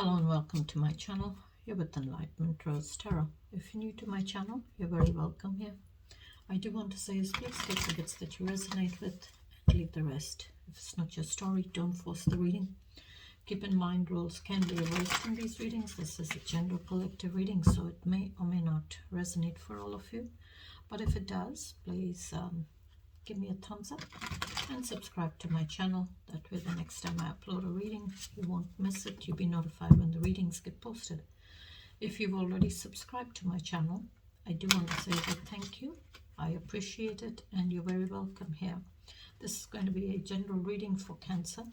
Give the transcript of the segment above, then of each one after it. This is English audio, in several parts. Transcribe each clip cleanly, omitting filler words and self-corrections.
Hello and welcome to my channel. You're with Enlightenment Rose Tarot. If you're new to my channel, you're very welcome here. I do want to say is please take the bits that you resonate with and leave the rest. If it's not your story, don't force the reading. Keep in mind roles can be erased in these readings. This is a general collective reading, so it may or may not resonate for all of you. But if it does, please give me a thumbs up and subscribe to my channel. That way the next time I upload a reading, you won't miss it. You'll be notified when the readings get posted. If you've already subscribed to my channel, I do want to say that thank you. I appreciate it and you're very welcome here. This is going to be a general reading for Cancer.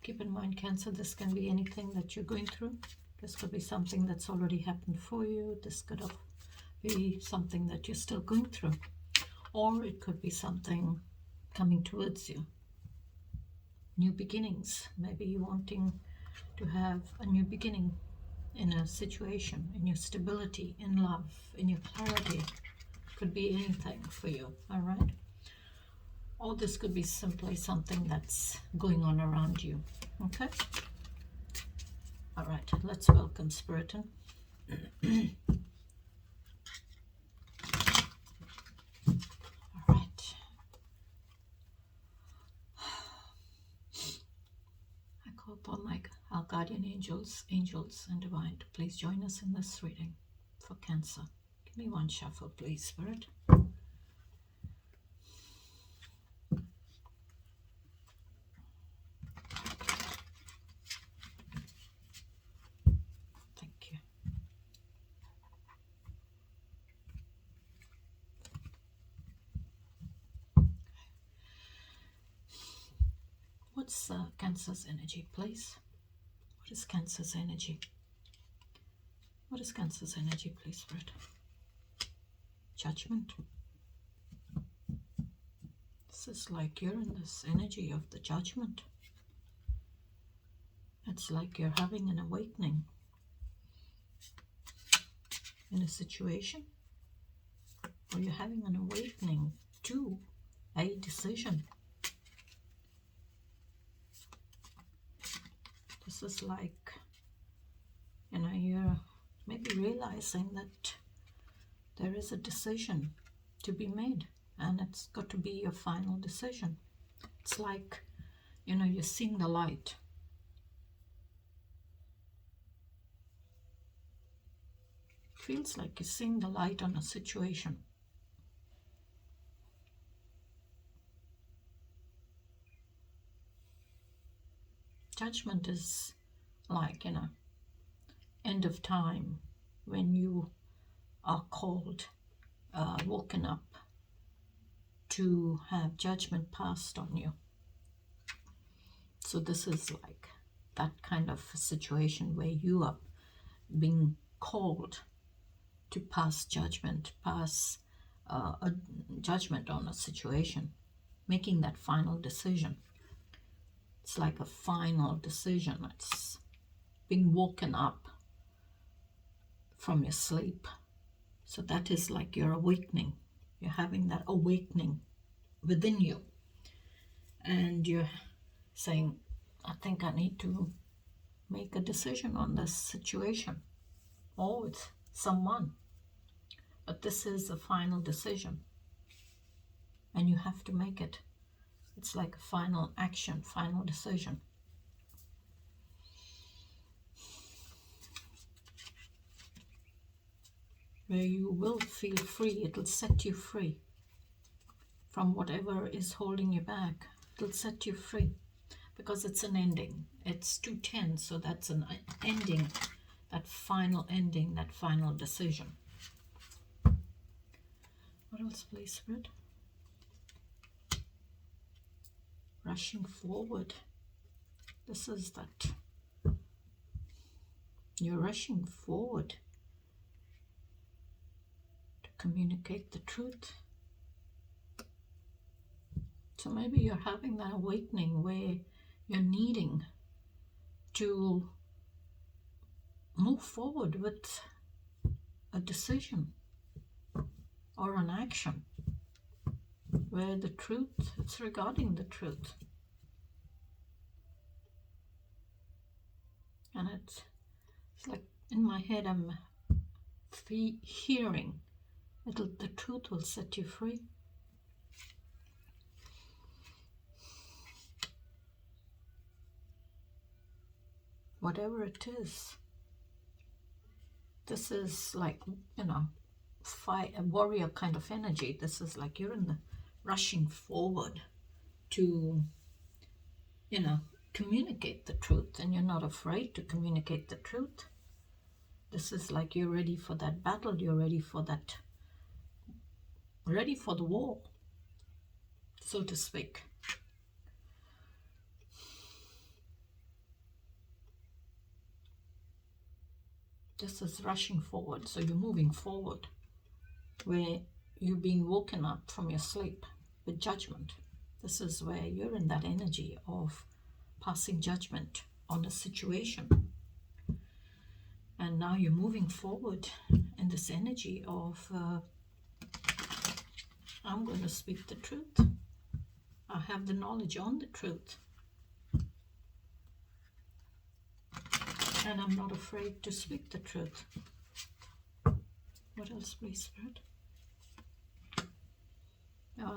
Keep in mind, Cancer, this can be anything that you're going through. This could be something that's already happened for you. This could be something that you're still going through. Or it could be something coming towards you. New beginnings. Maybe you're wanting to have a new beginning in a situation, in your stability, in love, in your clarity. Could be anything for you, all right? Or this could be simply something that's going on around you, okay? All right, let's welcome Spirit in. Upon our guardian angels and divine to please join us in this reading for Cancer. Give me one shuffle, please, Spirit. Thank you. What's Cancer's energy, please? What is Cancer's energy? What is Cancer's energy, please, Spirit? Judgment. This is like you're in this energy of the judgment. It's like you're having an awakening in a situation, or you're having an awakening to a decision. This is like, you're maybe realizing that there is a decision to be made and it's got to be your final decision. It's like, you're seeing the light. It feels like you're seeing the light on a situation. Judgment is like, end of time, when you are called, woken up to have judgment passed on you. So this is like that kind of situation where you are being called to pass judgment, pass a judgment on a situation, making that final decision. It's like a final decision. It's being woken up from your sleep. So that is like your awakening. You're having that awakening within you. And you're saying, I think I need to make a decision on this situation or with someone. But this is a final decision. And you have to make it. It's like a final action, final decision. Where you will feel free. It'll set you free from whatever is holding you back. It'll set you free because it's an ending. It's 210, so that's an ending, that final ending, that final decision. What else, please, Spirit? Rushing forward. This is that you're rushing forward to communicate the truth. So maybe you're having that awakening where you're needing to move forward with a decision or an action where the truth, it's regarding the truth. And it's like in my head I'm hearing the truth will set you free. Whatever it is, this is like, you know, a warrior kind of energy. This is like you're in the rushing forward to, you know, communicate the truth, and you're not afraid to communicate the truth. This is like you're ready for that battle, you're ready for that, ready for the war, so to speak. This is rushing forward, so you're moving forward, where you've been woken up from your sleep with judgment. This is where you're in that energy of passing judgment on the situation. And now you're moving forward in this energy of, I'm going to speak the truth. I have the knowledge on the truth. And I'm not afraid to speak the truth. What else, please, Spirit?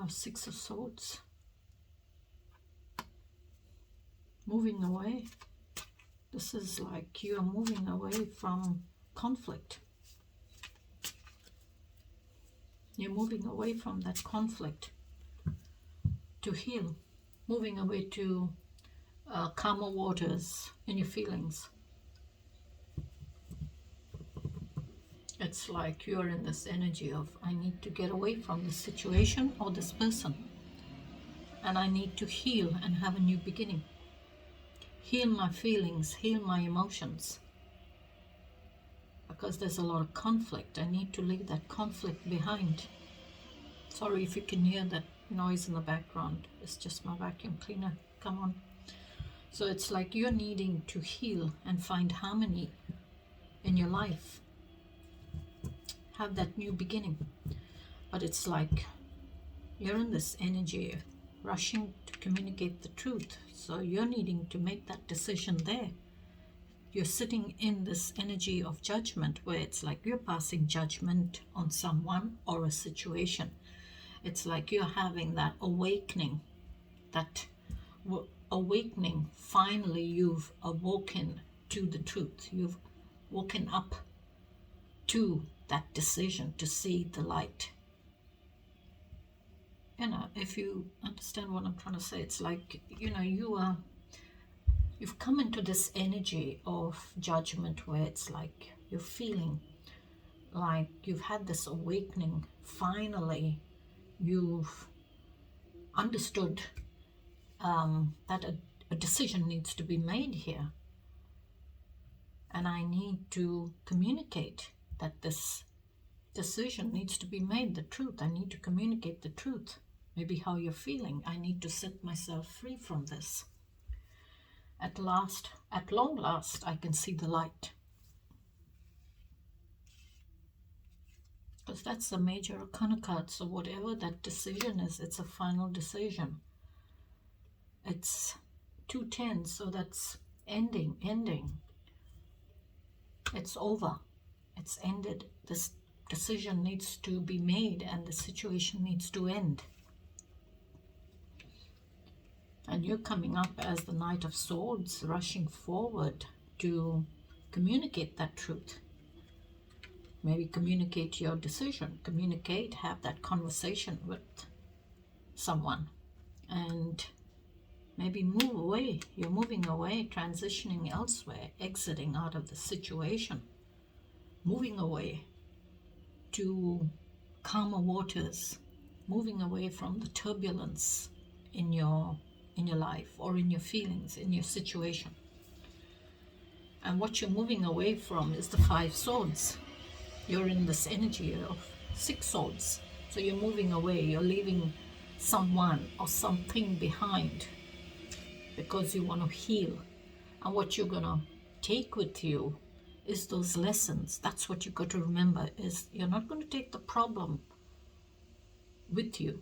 Six of Swords. Moving away. This is like you are moving away from conflict. You're moving away from that conflict to heal. Moving away to calmer waters in your feelings. It's like you're in this energy of, I need to get away from this situation or this person. And I need to heal and have a new beginning. Heal my feelings, heal my emotions. Because there's a lot of conflict. I need to leave that conflict behind. Sorry if you can hear that noise in the background. It's just my vacuum cleaner. Come on. So it's like you're needing to heal and find harmony in your life. Have that new beginning. But it's like you're in this energy rushing to communicate the truth. So you're needing to make that decision there. You're sitting in this energy of judgment where it's like you're passing judgment on someone or a situation. It's like you're having that awakening. That awakening, finally you've awoken to the truth. You've woken up to that decision to see the light. You know, if you understand what I'm trying to say, it's like, you know, you've come into this energy of judgment where it's like you're feeling like you've had this awakening. Finally, you've understood that a decision needs to be made here. And I need to communicate that this decision needs to be made, the truth. I need to communicate the truth. Maybe how you're feeling. I need to set myself free from this. At long last, I can see the light. Because that's the major arcana card. So whatever that decision is, it's a final decision. It's 210, so that's ending. It's over. It's ended. This decision needs to be made and the situation needs to end. And you're coming up as the Knight of Swords, rushing forward to communicate that truth. Maybe communicate your decision. Have that conversation with someone. And maybe move away. You're moving away, transitioning elsewhere, exiting out of the situation. Moving away to calmer waters. Moving away from the turbulence in your life or in your feelings, in your situation. And what you're moving away from is the 5 swords. You're in this energy of 6 swords. So you're moving away, you're leaving someone or something behind because you want to heal. And what you're going to take with you is those lessons. That's what you've got to remember, is you're not going to take the problem with you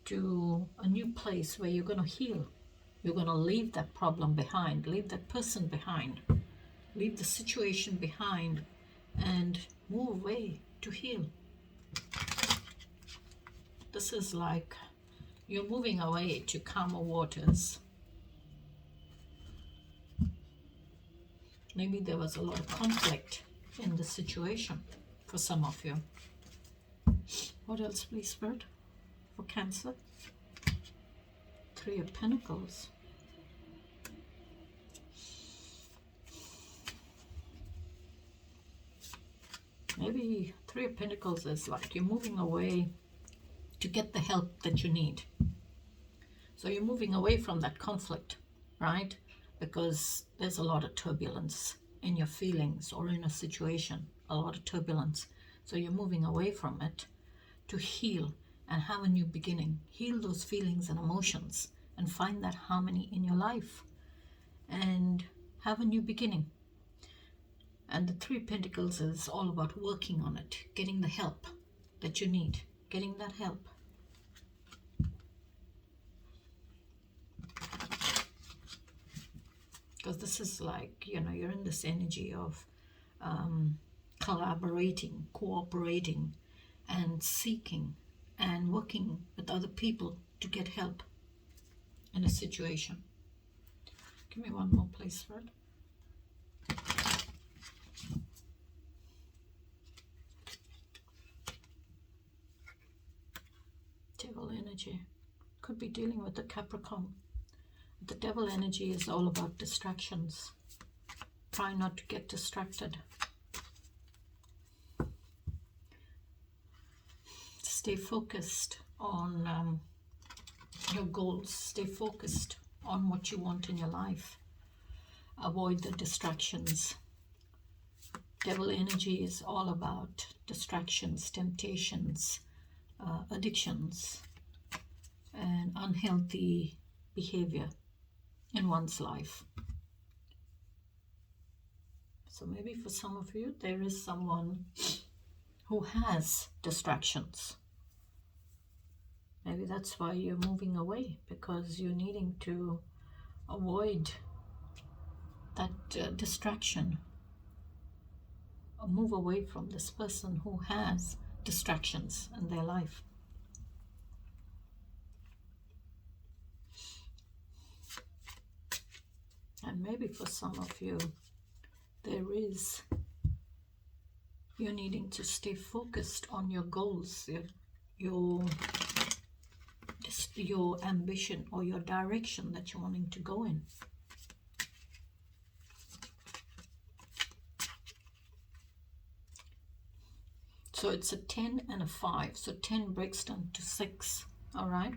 to a new place where you're going to heal. You're going to leave that problem behind, leave that person behind, leave the situation behind, and move away to heal. This is like you're moving away to calmer waters. Maybe there was a lot of conflict in the situation for some of you. What else, please, Spirit, for Cancer? Three of Pentacles. Maybe Three of Pentacles is like you're moving away to get the help that you need. So you're moving away from that conflict, right? Because there's a lot of turbulence in your feelings or in a situation, a lot of turbulence. So you're moving away from it to heal and have a new beginning. Heal those feelings and emotions and find that harmony in your life and have a new beginning. And the Three of Pentacles is all about working on it, getting the help that you need, getting that help. Because this is like, you know, you're in this energy of collaborating, cooperating, and seeking and working with other people to get help in a situation. Give me one more, please, Fred. Devil energy. Could be dealing with the Capricorn. The devil energy is all about distractions. Try not to get distracted. Stay focused on your goals. Stay focused on what you want in your life. Avoid the distractions. Devil energy is all about distractions, temptations, addictions, and unhealthy behavior in one's life. So maybe for some of you, there is someone who has distractions. Maybe that's why you're moving away, because you're needing to avoid that distraction, or move away from this person who has distractions in their life. And maybe for some of you, you're needing to stay focused on your goals, your ambition or your direction that you're wanting to go in. So it's a 10 and a 5. So 10 breaks down to 6. All right.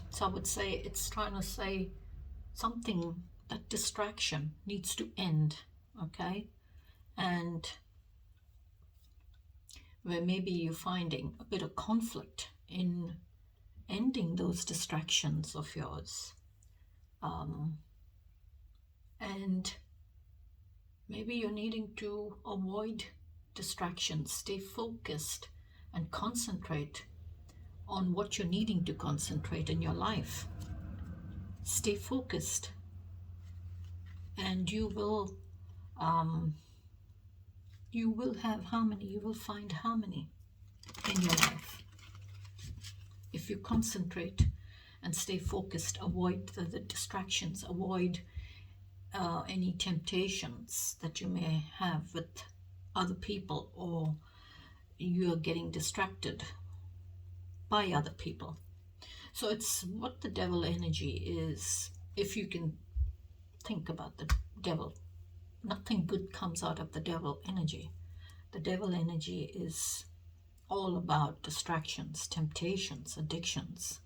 So I would say it's trying to say something, that distraction needs to end. Okay. And where maybe you're finding a bit of conflict in ending those distractions of yours. And maybe you're needing to avoid distractions, stay focused and concentrate on what you're needing to concentrate in your life. Stay focused and you will have harmony. You will find harmony in your life. If you concentrate and stay focused, avoid the distractions, avoid any temptations that you may have with other people, or you're getting distracted by other people. So it's what the devil energy is. If you can think about the devil, nothing good comes out of the devil energy. The devil energy is all about distractions, temptations, addictions,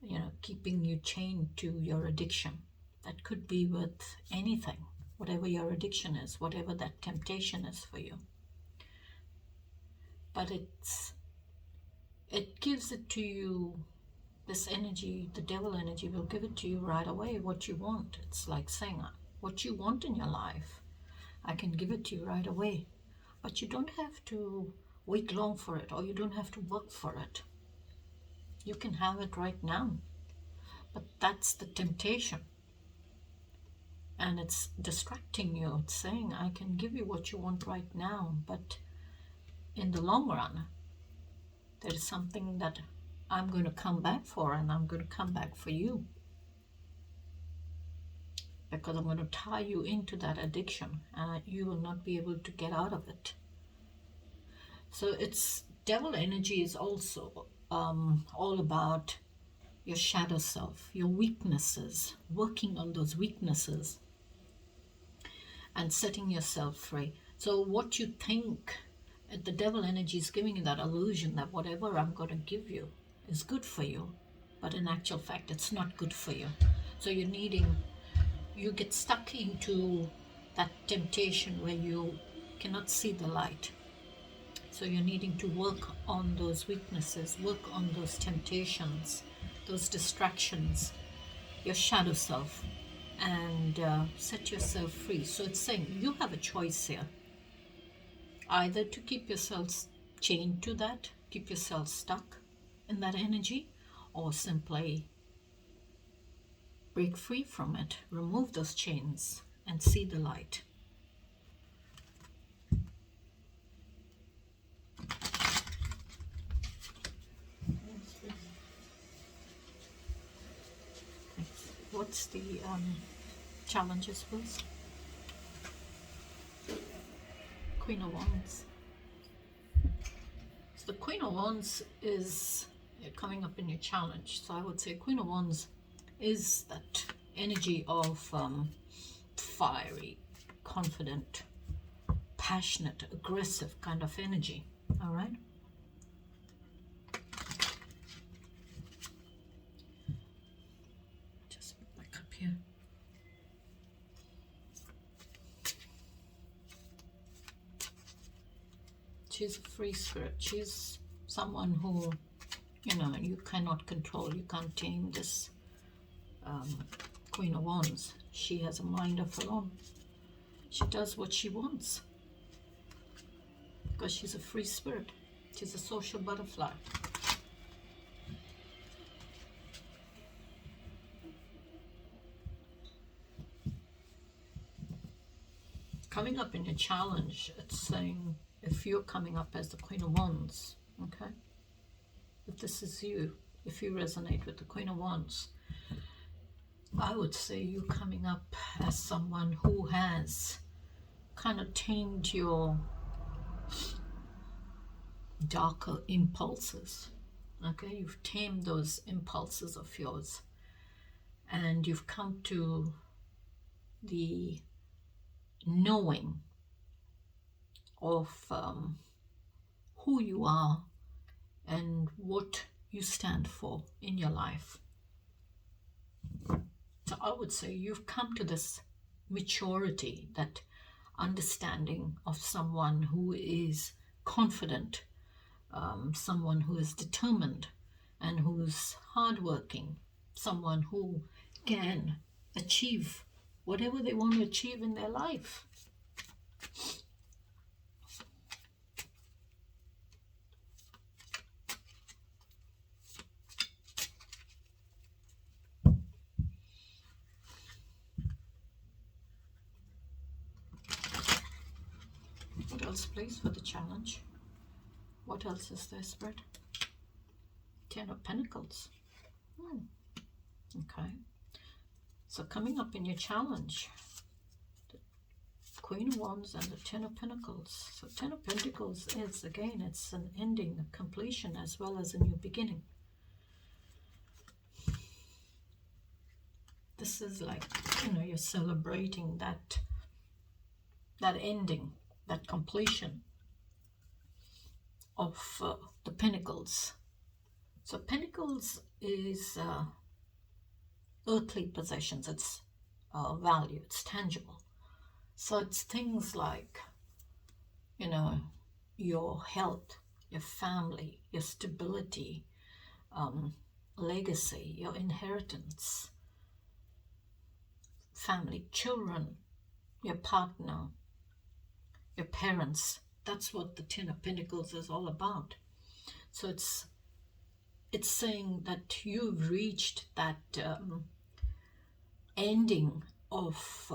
you know, keeping you chained to your addiction. That could be with anything, whatever your addiction is, whatever that temptation is for you. But it gives it to you, this energy, the devil energy will give it to you right away, what you want. It's like saying, what you want in your life, I can give it to you right away. But you don't have to wait long for it, or you don't have to work for it. You can have it right now. But that's the temptation. And it's distracting you. It's saying, I can give you what you want right now, but in the long run, there is something that I'm going to come back for, and I'm going to come back for you. Because I'm going to tie you into that addiction, and you will not be able to get out of it. So it's devil energy is also all about your shadow self, your weaknesses, working on those weaknesses and setting yourself free. So what you think, the devil energy is giving you that illusion that whatever I'm going to give you is good for you, but in actual fact it's not good for you. So you get stuck into that temptation where you cannot see the light. So you're needing to work on those weaknesses, work on those temptations, those distractions, your shadow self, and set yourself free. So it's saying you have a choice here. Either to keep yourself chained to that, keep yourself stuck in that energy, or simply break free from it, remove those chains, and see the light. What's the challenges, please? Queen of Wands. So the Queen of Wands is coming up in your challenge. So I would say Queen of Wands is that energy of fiery, confident, passionate, aggressive kind of energy. All right. Just back up here. She's a free spirit. She's someone who, you cannot control. You can't tame this Queen of Wands. She has a mind of her own. She does what she wants because she's a free spirit. She's a social butterfly. Coming up in your challenge, it's saying if you're coming up as the Queen of Wands, okay? If this is you, if you resonate with the Queen of Wands, I would say you coming up as someone who has kind of tamed your darker impulses, okay? You've tamed those impulses of yours, and you've come to the knowing of who you are and what you stand for in your life. So I would say you've come to this maturity, that understanding of someone who is confident, someone who is determined and who's hardworking, someone who can achieve whatever they want to achieve in their life. What else, please, for the challenge? What else is there, Spirit? Ten of Pentacles. Okay. So coming up in your challenge, the Queen of Wands and the Ten of Pentacles. So Ten of Pentacles is, again, it's an ending, a completion, as well as a new beginning. This is like, you're celebrating that ending, that completion of the Pentacles. So Pentacles is earthly possessions. It's value, it's tangible. So it's things like, your health, your family, your stability, legacy, your inheritance, family, children, your partner, your parents. That's what the Ten of Pentacles is all about. So it's it's saying that you've reached that ending of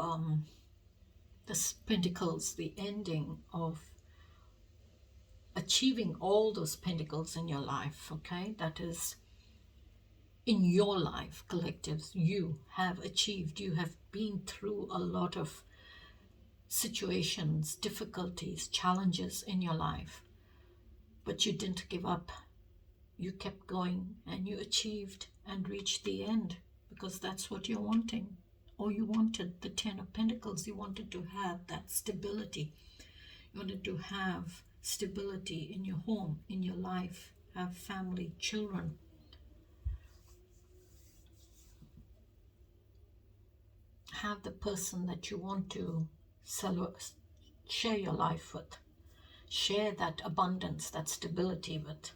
the pentacles, the ending of achieving all those pentacles in your life, okay? That is in your life, collectives, you have achieved, you have been through a lot of situations, difficulties, challenges in your life, but you didn't give up. You kept going and you achieved and reached the end, because that's what you're wanting. Or you wanted the 10 of Pentacles. You wanted to have that stability. You wanted to have stability in your home, in your life, have family, children. Have the person that you want to share your life with. Share that abundance, that stability with.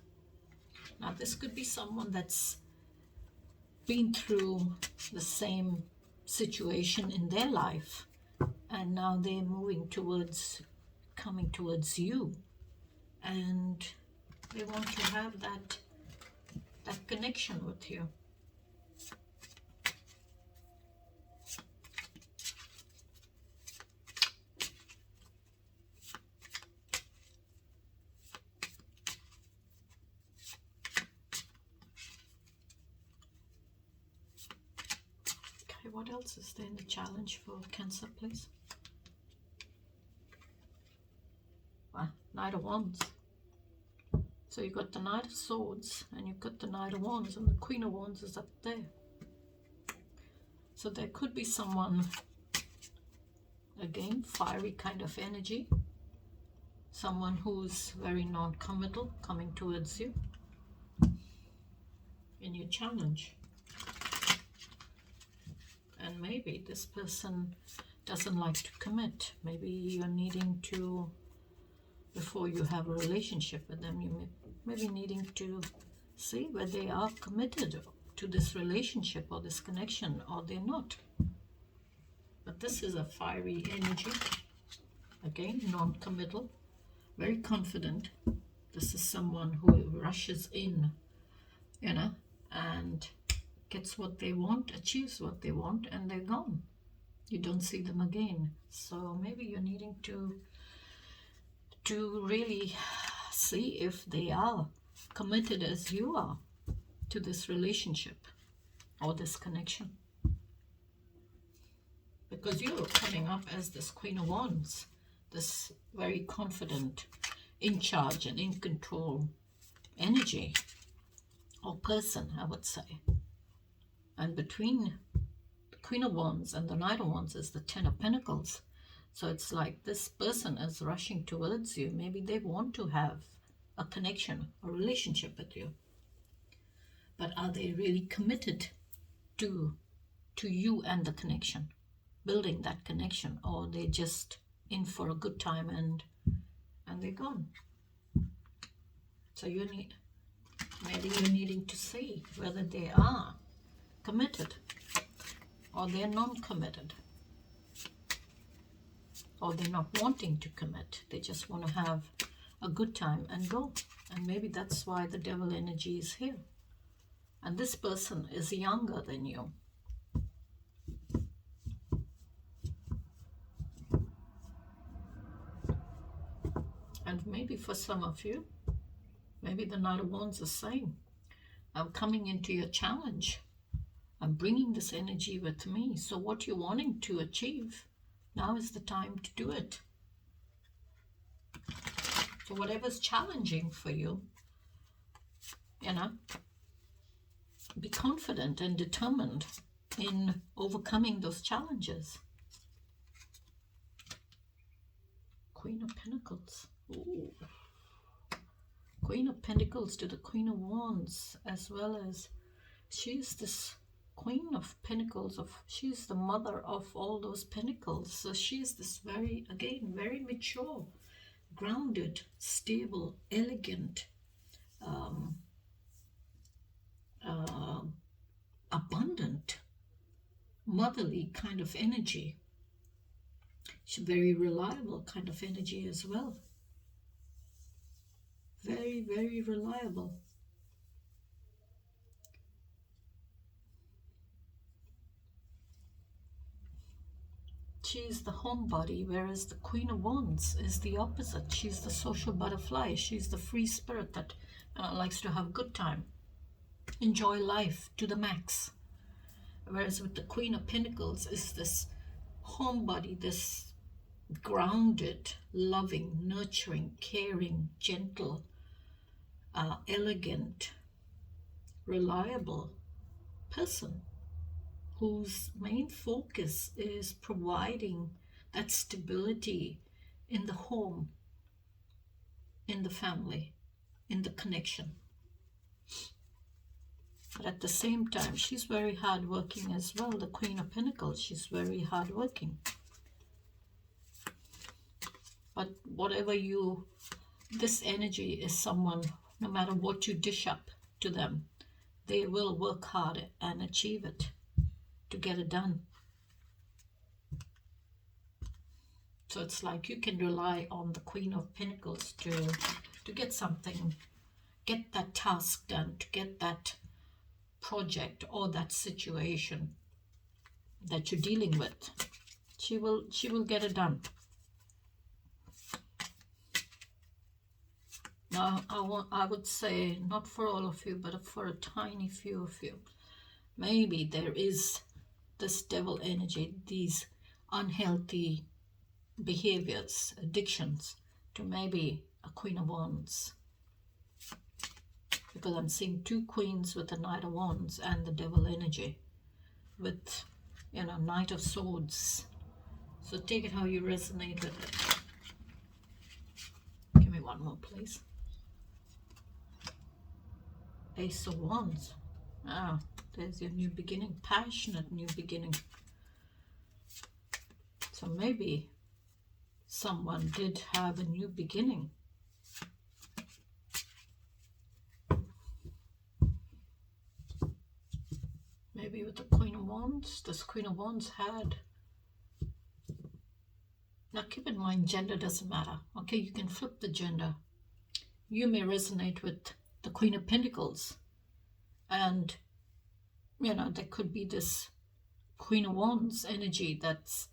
Now, this could be someone that's been through the same situation in their life, and now they're moving towards, coming towards you, and they want to have that connection with you. Okay, what else is there in the challenge for Cancer, please? Knight of Wands. So you've got the Knight of Swords and you've got the Knight of Wands, and the Queen of Wands is up there. So there could be someone, again, fiery kind of energy. Someone who's very non-committal coming towards you in your challenge. And maybe this person doesn't like to commit. Maybe you're needing to, before you have a relationship with them, you may be needing to see whether they are committed to this relationship or this connection, or they're not. But this is a fiery energy. Again, non-committal, very confident. This is someone who rushes in, you know, and gets what they want, achieves what they want, and they're gone. You don't see them again. So maybe you're needing to really see if they are committed as you are to this relationship or this connection. Because you're coming up as this Queen of Wands, this very confident, in charge and in control energy or person, I would say. And between the Queen of Wands and the Knight of Wands is the 10 of Pentacles. So it's like this person is rushing towards you. Maybe they want to have a connection, a relationship with you. But are they really committed to you and the connection, building that connection, or they just in for a good time and they're gone? So maybe you're needing to see whether they are committed or they're non-committed, or they're not wanting to commit. They just want to have a good time and go. And maybe that's why the devil energy is here. And this person is younger than you. And maybe for some of you, maybe the Knight of Wands is saying, I'm coming into your challenge. I'm bringing this energy with me. So what you're wanting to achieve, now is the time to do it. So whatever's challenging for you, you know, be confident and determined in overcoming those challenges. Queen of Pentacles. Ooh. Queen of Pentacles to the Queen of Wands, as well as she's this Queen of Pentacles, she's the mother of all those pentacles. So she's this very, again, very mature, grounded, stable, elegant, abundant, motherly kind of energy. She's very reliable kind of energy as well. Very, very reliable. She's the homebody, whereas the Queen of Wands is the opposite. She's the social butterfly. She's the free spirit that likes to have a good time, enjoy life to the max. Whereas with the Queen of Pentacles is this homebody, this grounded, loving, nurturing, caring, gentle, elegant, reliable person whose main focus is providing that stability in the home, in the family, in the connection. But at the same time, she's very hardworking as well. The Queen of Pentacles, she's very hardworking. But whatever this energy is someone, no matter what you dish up to them, they will work hard and achieve it, to get it done. So it's like you can rely on the Queen of Pentacles to get something, get that task done, to get that project or that situation that you're dealing with. She will get it done. Now, I would say, not for all of you, but for a tiny few of you, maybe there is this devil energy, these unhealthy behaviors, addictions to maybe a Queen of Wands. Because I'm seeing two queens with the Knight of Wands and the devil energy with, Knight of Swords. So take it how you resonate with it. Give me one more, please. Ace of Wands. There's your new beginning, passionate new beginning. So maybe someone did have a new beginning. Maybe with the Queen of Wands, this Queen of Wands had... Now keep in mind, gender doesn't matter. Okay, you can flip the gender. You may resonate with the Queen of Pentacles. And, there could be this Queen of Wands energy that's,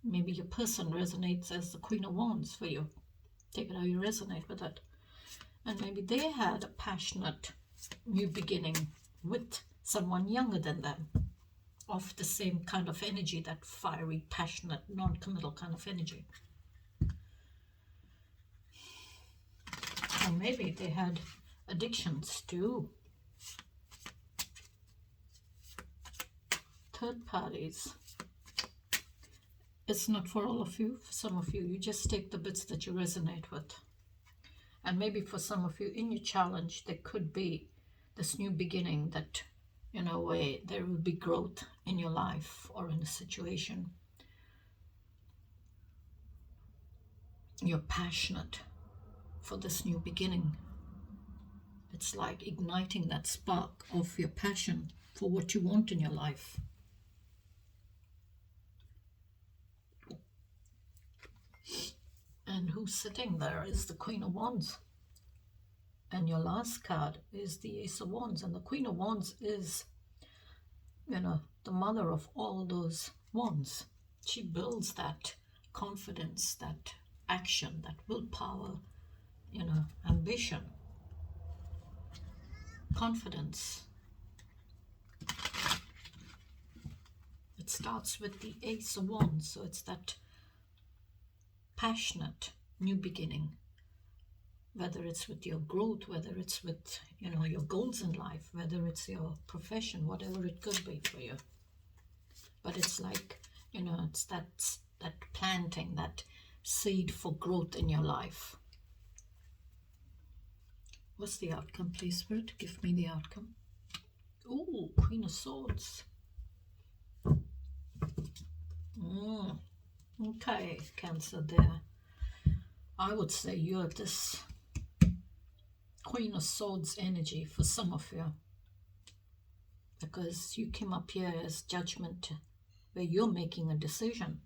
maybe your person resonates as the Queen of Wands for you. Take it how you resonate with it. And maybe they had a passionate new beginning with someone younger than them, of the same kind of energy, that fiery, passionate, non-committal kind of energy. Or maybe they had addictions too. Third parties. It's not for all of you. For some of you, you just take the bits that you resonate with. And maybe for some of you, in your challenge, there could be this new beginning that, in a way, there will be growth in your life or in a situation. You're passionate for this new beginning. It's like igniting that spark of your passion for what you want in your life. And who's sitting there is the Queen of Wands. And your last card is the Ace of Wands. And the Queen of Wands is, the mother of all those wands. She builds that confidence, that action, that willpower, ambition, confidence. It starts with the Ace of Wands. So it's that passionate new beginning, whether it's with your growth, whether it's with your goals in life, whether it's your profession, whatever it could be for you. But it's like, it's that planting, that seed for growth in your life. What's the outcome, please, Spirit? Give me the outcome. Ooh, Queen of Swords. Okay, Cancer there. I would say you're this Queen of Swords energy for some of you. Because you came up here as Judgment, where you're making a decision.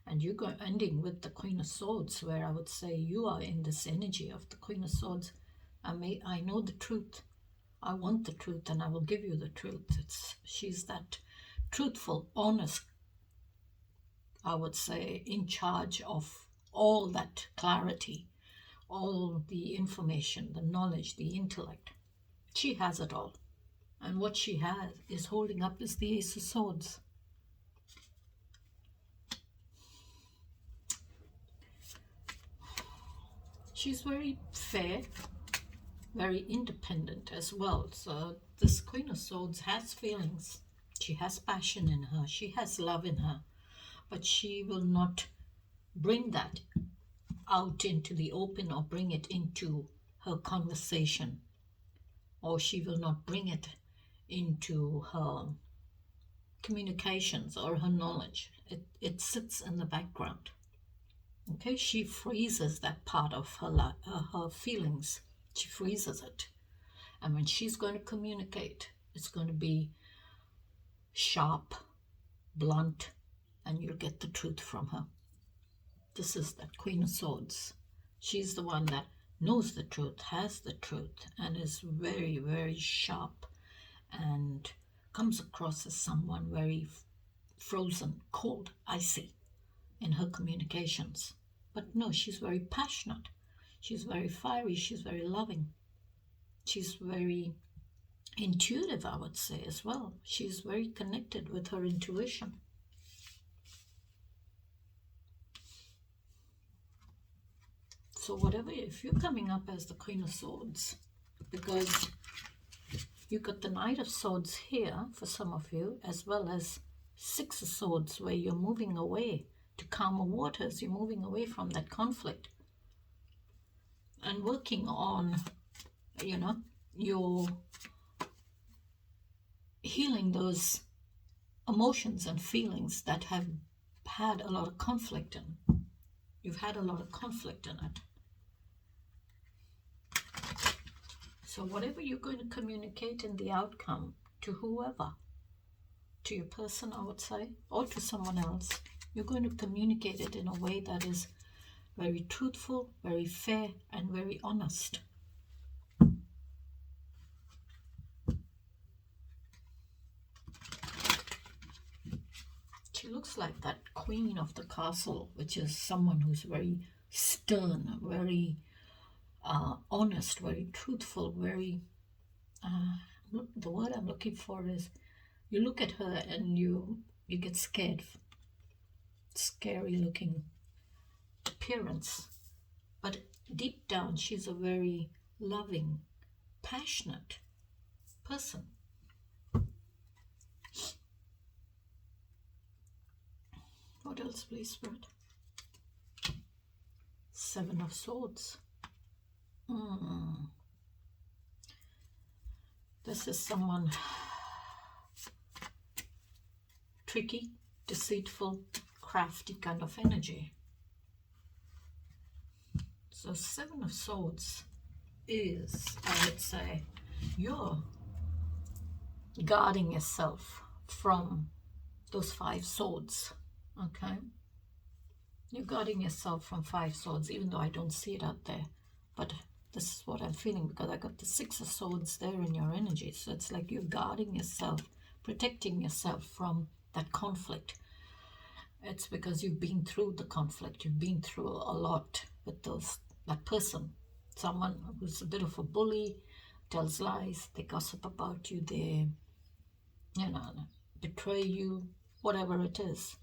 And you're ending with the Queen of Swords, where I would say you are in this energy of the Queen of Swords. I know the truth. I want the truth, and I will give you the truth. She's that truthful, honest, I would say, in charge of all that clarity, all the information, the knowledge, the intellect. She has it all. And what she has is holding up is the Ace of Swords. She's very fair, very independent as well. So this Queen of Swords has feelings. She has passion in her. She has love in her. But she will not bring that out into the open or bring it into her conversation. Or she will not bring it into her communications or her knowledge. It sits in the background. Okay, she freezes that part of her feelings. She freezes it. And when she's going to communicate, it's going to be sharp, blunt, and you'll get the truth from her. This is that Queen of Swords. She's the one that knows the truth, has the truth, and is very, very sharp and comes across as someone very frozen, cold, icy in her communications. But no, she's very passionate. She's very fiery. She's very loving. She's very intuitive, I would say, as well. She's very connected with her intuition. So whatever, if you're coming up as the Queen of Swords, because you got the Knight of Swords here for some of you, as well as Six of Swords, where you're moving away to calmer waters. You're moving away from that conflict and working on, you're healing those emotions and feelings that have had a lot of conflict in. You've had a lot of conflict in it. So whatever you're going to communicate in the outcome to whoever, to your person, I would say, or to someone else, you're going to communicate it in a way that is very truthful, very fair, and very honest. She looks like that queen of the castle, which is someone who's very stern, very honest, very truthful, very... the word I'm looking for is, you look at her and you get scared. Scary looking appearance. But deep down, she's a very loving, passionate person. What else, please, Spirit? Seven of Swords. This is someone tricky, deceitful, crafty kind of energy. So Seven of Swords is, I would say, you're guarding yourself from those Five Swords. Okay, you're guarding yourself from Five Swords, even though I don't see it out there, but this is what I'm feeling, because I got the Six of Swords there in your energy. So it's like you're guarding yourself, protecting yourself from that conflict. It's because you've been through the conflict. You've been through a lot with that person, someone who's a bit of a bully, tells lies, they gossip about you, they betray you, whatever it is.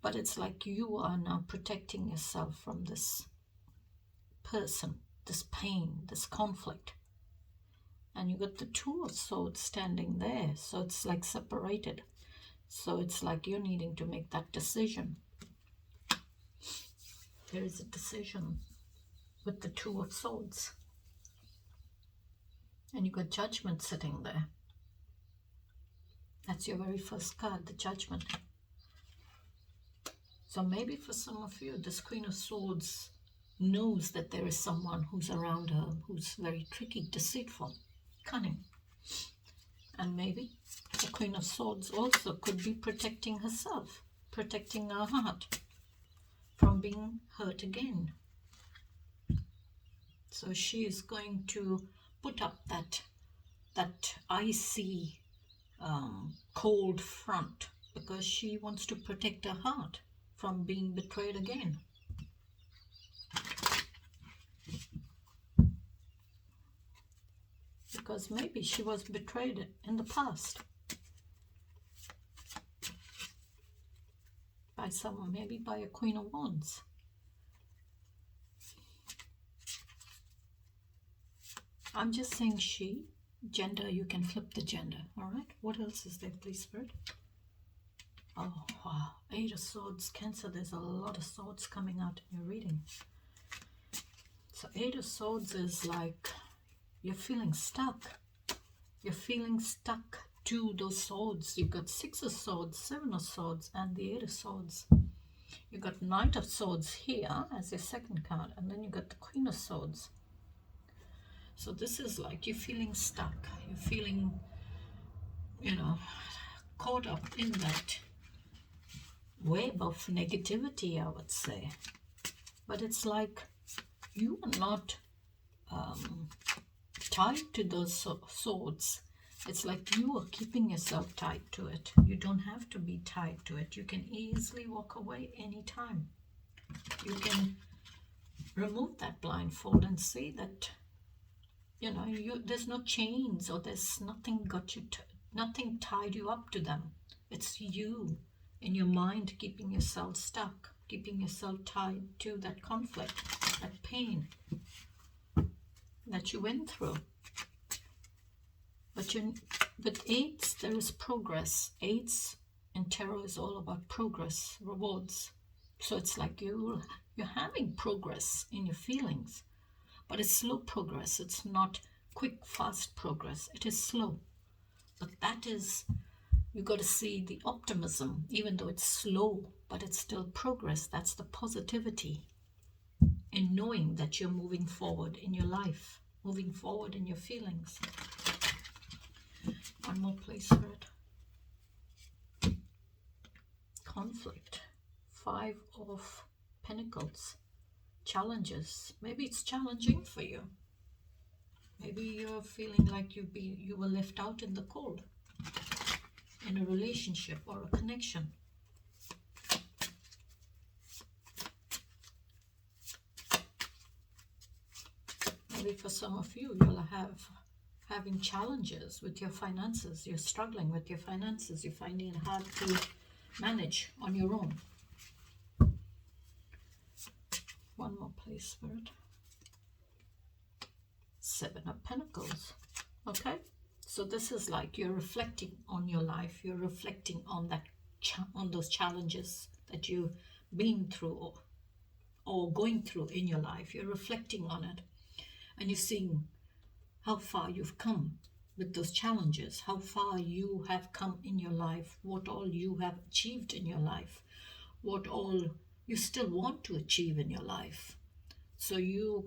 But it's like you are now protecting yourself from this person, this pain, this conflict. And you got the Two of Swords standing there. So it's like separated. So it's like you're needing to make that decision. There is a decision with the Two of Swords. And you got Judgment sitting there. That's your very first card, the Judgment. So maybe for some of you, this Queen of Swords knows that there is someone who's around her who's very tricky, deceitful, cunning. And maybe the Queen of Swords also could be protecting herself, protecting her heart from being hurt again. So she is going to put up that icy, cold front because she wants to protect her heart from being betrayed again. Because maybe she was betrayed in the past by someone, maybe by a Queen of Wands. I'm just saying she, gender, you can flip the gender, all right? What else is there, please, Spirit? Oh, wow. 8 of Swords, Cancer, there's a lot of swords coming out in your reading. So 8 of Swords is like you're feeling stuck. You're feeling stuck to those swords. You've got 6 of Swords, 7 of Swords, and the 8 of Swords. You've got Knight of Swords here as your second card, and then you got the Queen of Swords. So this is like you're feeling stuck. You're feeling, you know, caught up in that web of negativity, I would say. But it's like you are not tied to those swords. It's like you are keeping yourself tied to it. You don't have to be tied to it. You can easily walk away anytime. You can remove that blindfold and see that, you know, there's no chains or there's nothing got you, nothing tied you up to them. It's you in your mind keeping yourself stuck, keeping yourself tied to that conflict, that pain that you went through. But with 8s, there is progress. 8s in tarot is all about progress, rewards. So it's like you're having progress in your feelings, but it's slow progress. It's not quick, fast progress. It is slow. But that is, you got to see the optimism, even though it's slow, but it's still progress. That's the positivity in knowing that you're moving forward in your life, moving forward in your feelings. One more place for it. Conflict. 5 of Pentacles. Challenges. Maybe it's challenging for you. Maybe you're feeling like you were left out in the cold in a relationship or a connection. Maybe for some of you, you'll having challenges with your finances. You're struggling with your finances. You're finding it hard to manage on your own. One more place, Spirit. 7 of Pentacles. Okay, so this is like you're reflecting on your life. You're reflecting on that on those challenges that you've been through or going through in your life. You're reflecting on it, and you're seeing how far you've come with those challenges, how far you have come in your life, what all you have achieved in your life, what all you still want to achieve in your life. So you're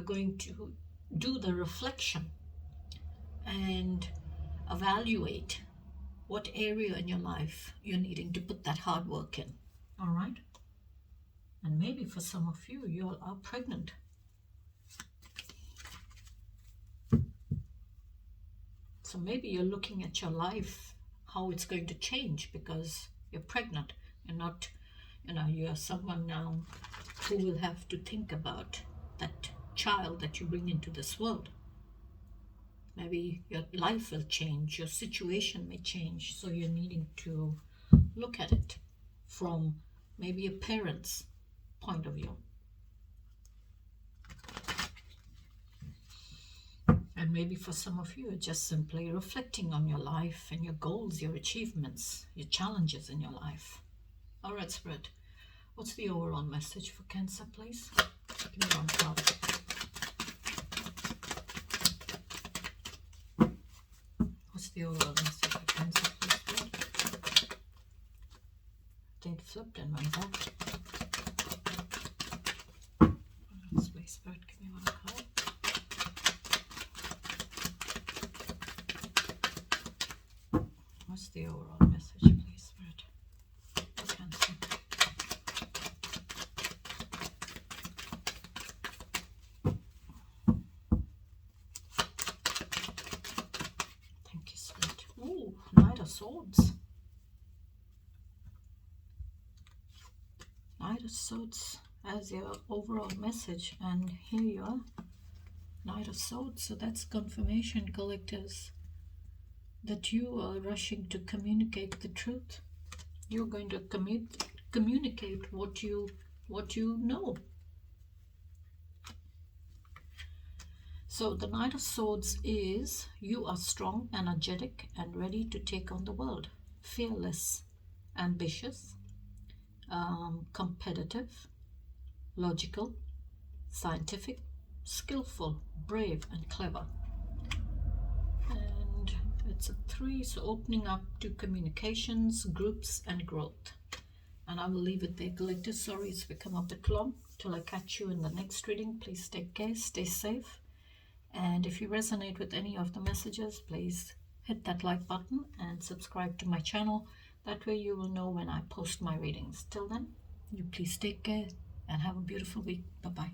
going to do the reflection and evaluate what area in your life you're needing to put that hard work in. All right? And maybe for some of you, you all are pregnant. So maybe you're looking at your life, how it's going to change because you're pregnant. You're not, you're someone now who will have to think about that child that you bring into this world. Maybe your life will change, your situation may change, so you're needing to look at it from maybe a parent's point of view. And maybe for some of you, it's just simply reflecting on your life and your goals, your achievements, your challenges in your life. All right, Spirit, what's the overall message for Cancer, please? Give me one card. What's the overall message for Cancer, please, Spirit? I think it flipped and went back. Please, Spirit, give me one card. What's the overall message, please, Spirit, for Cancer? Thank you, Spirit. Ooh, Knight of Swords. Swords as your overall message, and here you are, Knight of Swords. So that's confirmation, collectors, that you are rushing to communicate the truth. You're going to communicate what you know. So the Knight of Swords is you are strong, energetic, and ready to take on the world. Fearless, ambitious, competitive, logical, scientific, skillful, brave, and clever. And it's a 3, so opening up to communications, groups, and growth. And I will leave it there, collectors. Sorry it's become a bit long. Till I catch you in the next reading, please take care, stay safe. And if you resonate with any of the messages, please hit that like button and subscribe to my channel. That way you will know when I post my readings. Till then, you please take care and have a beautiful week. Bye-bye.